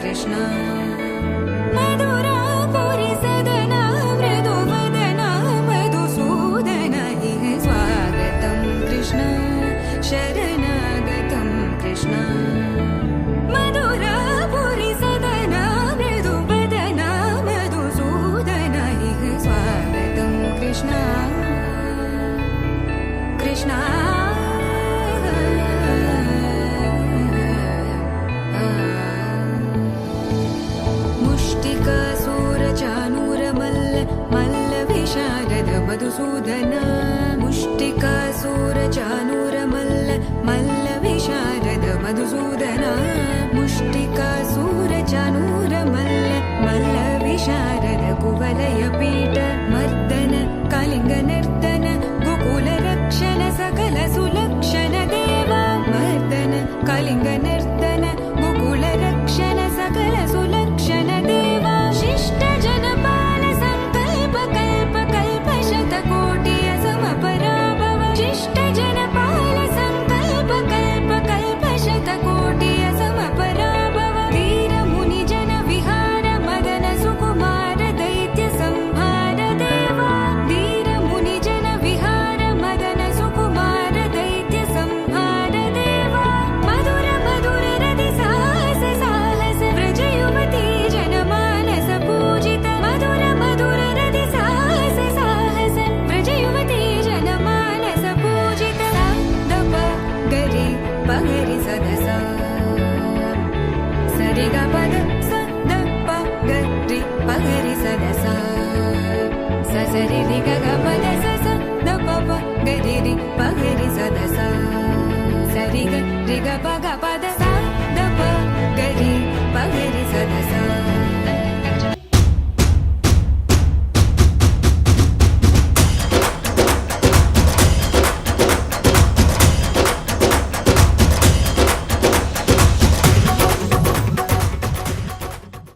कृष्ण मधुरापुरी सदना मृदुवदना मधुसूदन इह स्वागतं कृष्ण शरणागतं कृष्ण मधुरापुरी सदना मृदुवदना मधुसूदन इह स्वागतं कृष्ण कृष्ण मधुसूदन मुष्टिकासुरचाणूरमल्ल मल्ल विशारद मधुसूदन मुष्टिकासुरचाणूरमल्ल मल्ल विशारद कुवलयपीठ मर्दन कलिङ्गनर्तन गोकुलरक्षण सकल सुलक्षण देवा मर्दन कलिङ्गनर्तन गोकुलरक्षण सकल सुलक्षण देवा शिष्ट जनपाल संकल्प कल्प कल्प शतकोटि असमपराभव शिष्ट जनपाल संकल्प कल्प कल्प शतकोटि असमपराभव वीर मुनि जन विहार मदन सुकुमार दैत्य संहार देवा वीर मुनि जन विहार मदन सुकुमार दैत्य संहार देवा मधुर मधुर रति साहस साहस व्रज युवती जनमानस पूजित मधुर मधुर रति साहस साहस व्रज युवती जनमानस पूजित दप गरि पगरि सदसा सरि ग पद स द प गरि पगरि सदसा स सरि रि ग